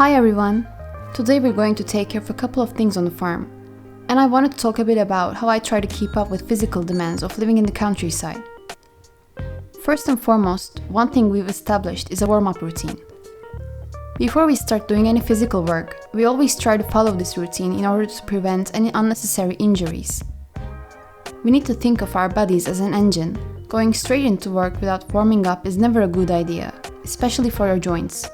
Hi everyone! Today we're going to take care of a couple of things on the farm. And I wanted to talk a bit about how I try to keep up with physical demands of living in the countryside. First and foremost, one thing we've established is a warm-up routine. Before we start doing any physical work, we always try to follow this routine in order to prevent any unnecessary injuries. We need to think of our bodies as an engine. Going straight into work without warming up is never a good idea, especially for your joints.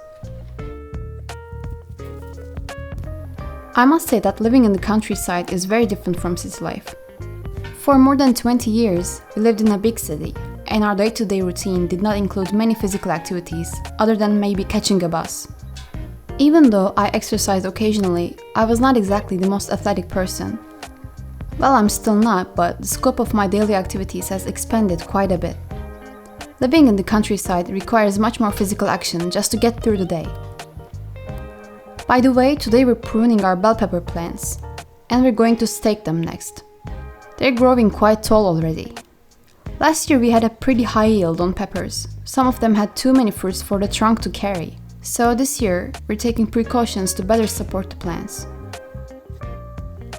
I must say that living in the countryside is very different from city life. For more than 20 years, we lived in a big city, and our day-to-day routine did not include many physical activities, other than maybe catching a bus. Even though I exercised occasionally, I was not exactly the most athletic person. Well, I'm still not, but the scope of my daily activities has expanded quite a bit. Living in the countryside requires much more physical action just to get through the day. By the way, today we're pruning our bell pepper plants, and we're going to stake them next. They're growing quite tall already. Last year we had a pretty high yield on peppers. Some of them had too many fruits for the trunk to carry. So this year, we're taking precautions to better support the plants.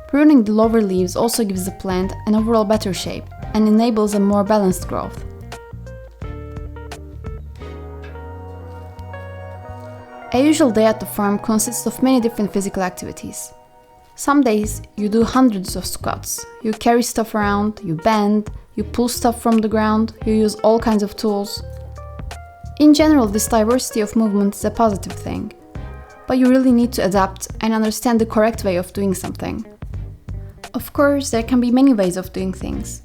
Pruning the lower leaves also gives the plant an overall better shape and enables a more balanced growth. A usual day at the farm consists of many different physical activities. Some days you do hundreds of squats, you carry stuff around, you bend, you pull stuff from the ground, you use all kinds of tools. In general, this diversity of movement is a positive thing, but you really need to adapt and understand the correct way of doing something. Of course, there can be many ways of doing things,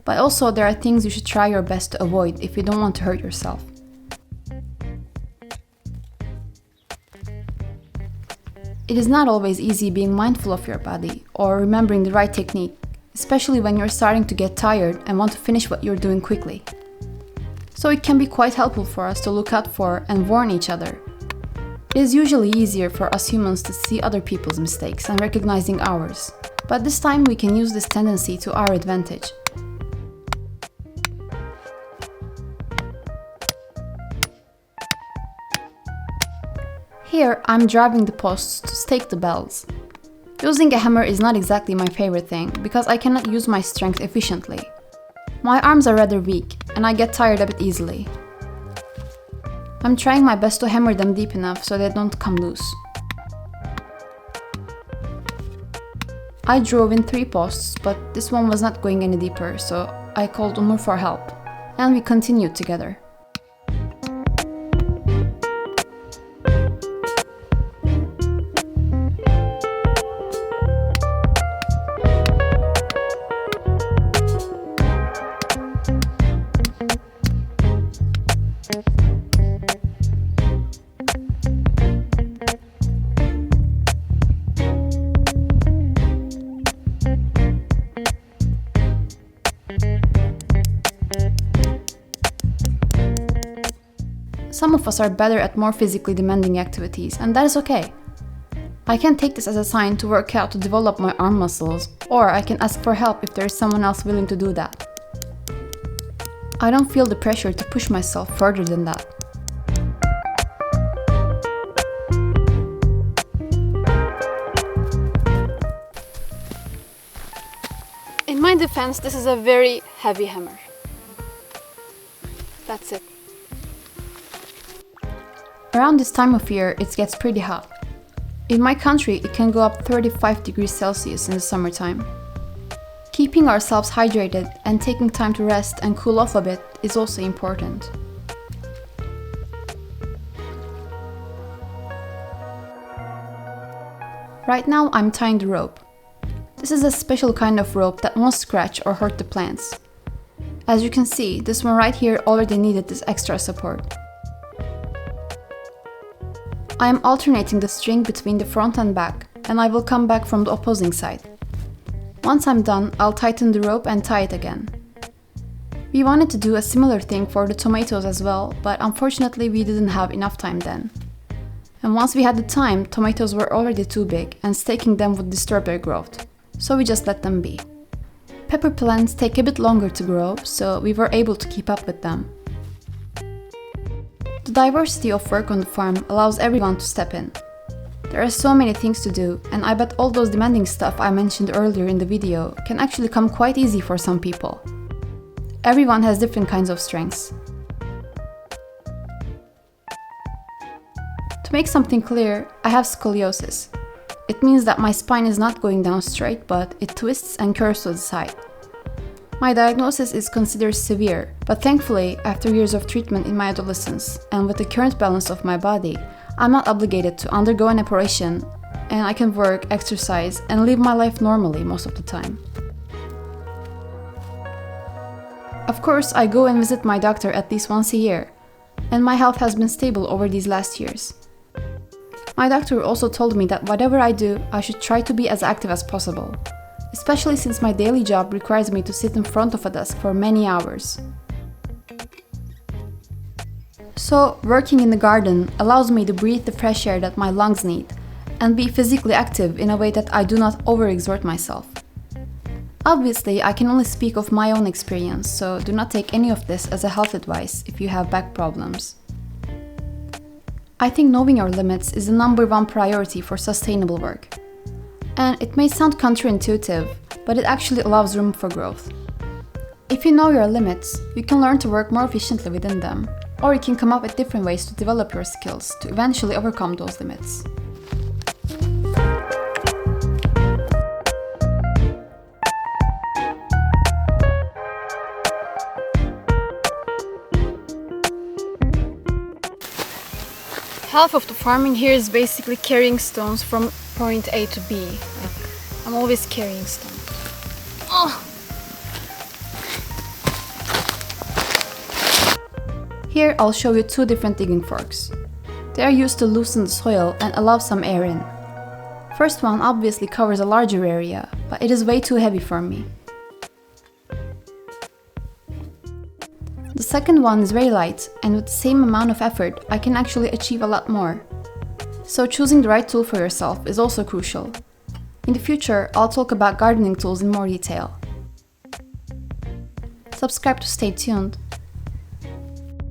but also there are things you should try your best to avoid if you don't want to hurt yourself. It is not always easy being mindful of your body or remembering the right technique, especially when you're starting to get tired and want to finish what you're doing quickly. So it can be quite helpful for us to look out for and warn each other. It is usually easier for us humans to see other people's mistakes and recognizing ours, but this time we can use this tendency to our advantage. Here, I'm driving the posts to stake the bells. Using a hammer is not exactly my favorite thing, because I cannot use my strength efficiently. My arms are rather weak, and I get tired a bit easily. I'm trying my best to hammer them deep enough so they don't come loose. I drove in 3 posts, but this one was not going any deeper, so I called Umur for help, and we continued together. Some of us are better at more physically demanding activities, and that is okay. I can take this as a sign to work out to develop my arm muscles, or I can ask for help if there is someone else willing to do that. I don't feel the pressure to push myself further than that. In my defense, this is a very heavy hammer. That's it. Around this time of year, it gets pretty hot. In my country, it can go up 35 degrees Celsius in the summertime. Keeping ourselves hydrated and taking time to rest and cool off a bit is also important. Right now, I'm tying the rope. This is a special kind of rope that won't scratch or hurt the plants. As you can see, this one right here already needed this extra support. I am alternating the string between the front and back, and I will come back from the opposing side. Once I'm done, I'll tighten the rope and tie it again. We wanted to do a similar thing for the tomatoes as well, but unfortunately we didn't have enough time then. And once we had the time, tomatoes were already too big, and staking them would disturb their growth, so we just let them be. Pepper plants take a bit longer to grow, so we were able to keep up with them. The diversity of work on the farm allows everyone to step in. There are so many things to do, and I bet all those demanding stuff I mentioned earlier in the video can actually come quite easy for some people. Everyone has different kinds of strengths. To make something clear, I have scoliosis. It means that my spine is not going down straight, but it twists and curves to the side. My diagnosis is considered severe, but thankfully, after years of treatment in my adolescence, and with the current balance of my body, I'm not obligated to undergo an operation, and I can work, exercise, and live my life normally most of the time. Of course, I go and visit my doctor at least once a year, and my health has been stable over these last years. My doctor also told me that whatever I do, I should try to be as active as possible, especially since my daily job requires me to sit in front of a desk for many hours. So, working in the garden allows me to breathe the fresh air that my lungs need and be physically active in a way that I do not overexert myself. Obviously, I can only speak of my own experience, so do not take any of this as a health advice if you have back problems. I think knowing your limits is the #1 priority for sustainable work. And it may sound counterintuitive, but it actually allows room for growth. If you know your limits, you can learn to work more efficiently within them, or you can come up with different ways to develop your skills to eventually overcome those limits. Half of the farming here is basically carrying stones from point A to B. I'm always carrying stones. Oh. Here I'll show you 2 different digging forks. They are used to loosen the soil and allow some air in. First one obviously covers a larger area, but it is way too heavy for me. The second one is very light, and with the same amount of effort, I can actually achieve a lot more. So choosing the right tool for yourself is also crucial. In the future, I'll talk about gardening tools in more detail. Subscribe to stay tuned,